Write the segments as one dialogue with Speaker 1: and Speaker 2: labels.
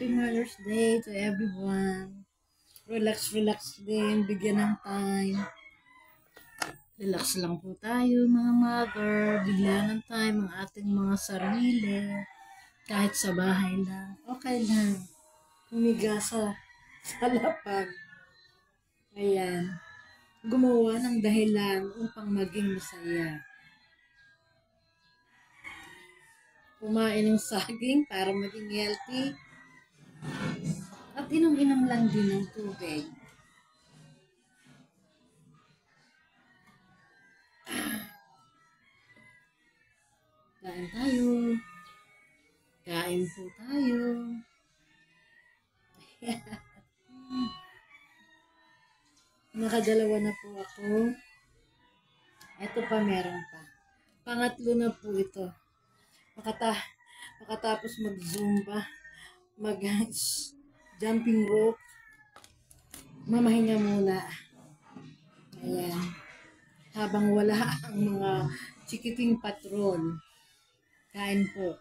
Speaker 1: Happy Mother's Day to everyone. Relax, relax din. Bigyan ng time. Relax lang po tayo mga mother. Bigyan ng time ang ating mga sarili. Kahit sa bahay lang. Okay lang. Humiga sa lapag. Ayan. Gumawa ng dahilan upang maging masaya. Kumain ng saging para maging healthy. At inom-inom lang din ng tubig. Kain tayo. Kain po tayo. Nakadalawa na po ako. Ito pa, meron pa. Pangatlo na po ito. Makatapos mag-zumba, mag-jumping rope, mamahinga muna. Ayan. Habang wala ang mga chikiting patrol. Kain po.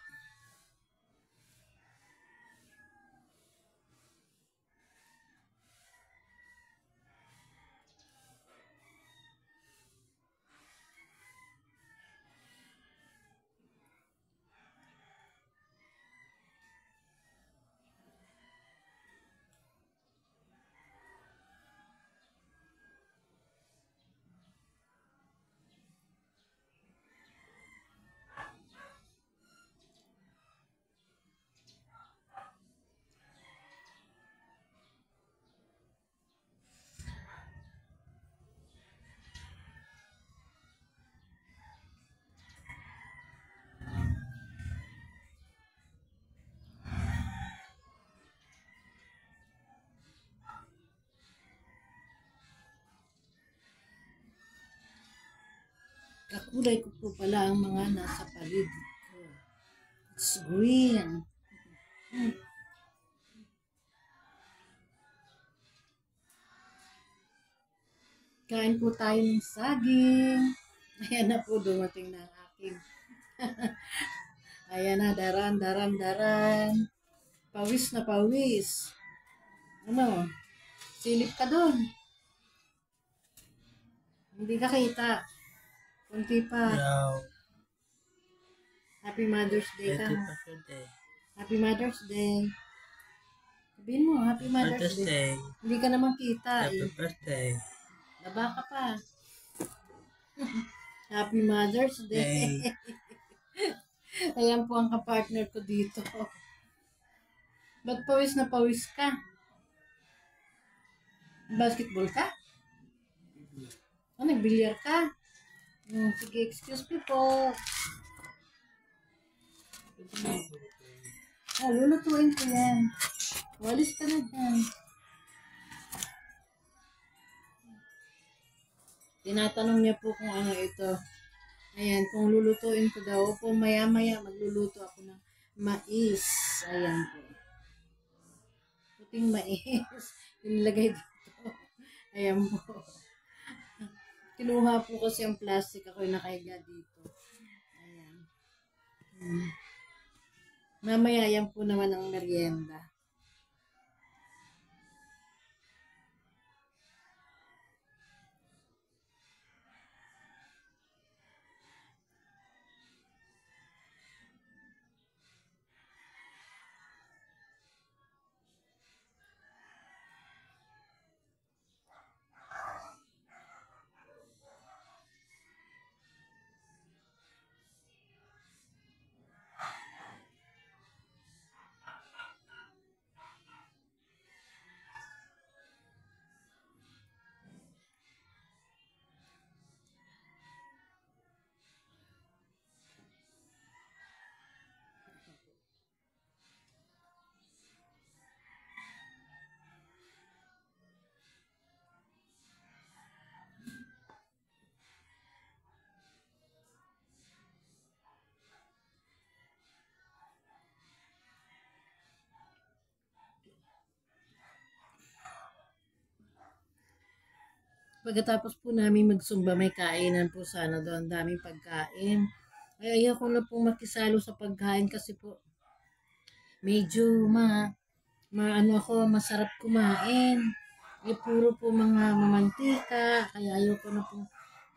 Speaker 1: Kakulay ko po pala ang mga nasa paligid ko. It's green. Kain po tayo ng saging. Ayan na po, dumating na ang aking. Ayan na, daran. Pawis na pawis. Ano? Silip ka doon. Hindi ka kita. Kunti pa.
Speaker 2: No.
Speaker 1: Happy Mother's Day ka. Happy Mother's Day. Sabihin mo, Happy Mother's Day. Hindi ka naman kita.
Speaker 2: Happy birthday.
Speaker 1: Laba ka pa. Happy Mother's Day. Ayan po ang kapartner ko dito. Ba't pawis na pawis ka? Basketball ka? O, nagbilyar ka? Sige, excuse me po. Lulutuin ko yan. Walis ka na dyan. Tinatanong niya po kung ano ito. Ayan, kung lulutuin ko daw po, maya-maya magluluto ako ng mais. Ayan po. Puting mais. Inilagay dito. Ayan po. Kinuha po kasi ang plastic, ako yung nakahiga dito. Ayan. Mamaya yan po naman ang merienda. Pagkatapos po namin magsumba, may kainan po sana doon. Ang daming pagkain. Ay, ayaw ko na po makisalo sa pagkain kasi po medyo Maano ako, masarap kumain. Eh, puro po mga mamantika, kaya ayoko na po,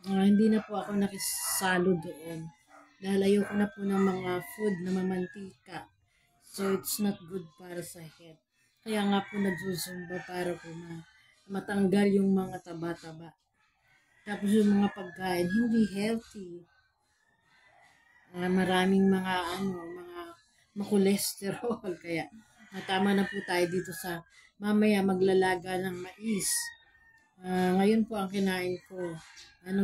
Speaker 1: hindi na po ako nakisalo doon. Dahil ayoko na po ng mga food na mamantika. So, it's not good para sa health. Kaya nga po nagsusumba para po matanggal yung mga taba-taba. Tapos yung mga pagkain, hindi healthy. Maraming mga mga makolesterol. Kaya tama na po tayo dito sa mamaya maglalaga ng mais. Ngayon po ang kinain ko,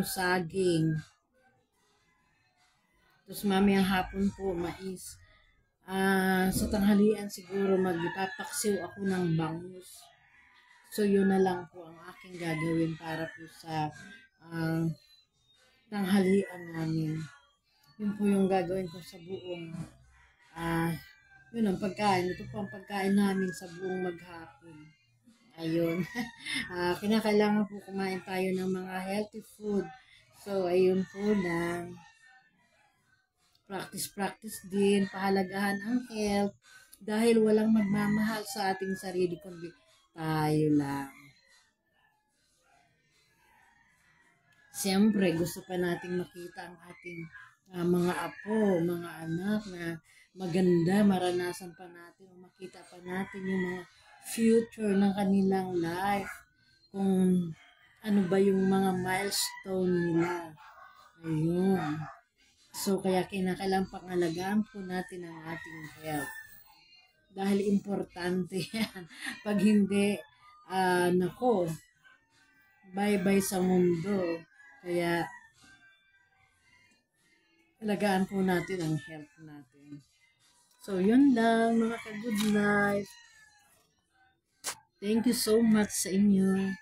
Speaker 1: saging. Tapos mamayang hapon po, mais. Sa tanghalian siguro magpapaksiw ako ng bangus. So yun na lang po ang aking gagawin para po sa tanghalian namin. Yun po yung gagawin ko sa buong yun ang pagkain. Ito po ang pagkain namin sa buong maghapon. Ayun. Kinakailangan po kumain tayo ng mga healthy food. So, ayun po lang. Practice din. Pahalagahan ang health. Dahil walang magmamahal sa ating sarili kundi tayo lang. Siyempre, gusto pa nating makita ang ating mga apo, mga anak na maganda, maranasan pa natin, makita pa natin yung mga future ng kanilang life. Kung ano ba yung mga milestone nila. Ayun. So, kaya kinakailangan pangalagaan po natin ang ating health. Dahil importante yan. Pag hindi, nako, bye-bye sa mundo. Kaya, alagaan po natin ang health natin. So, yun lang mga ka-good life. Thank you so much sa inyo.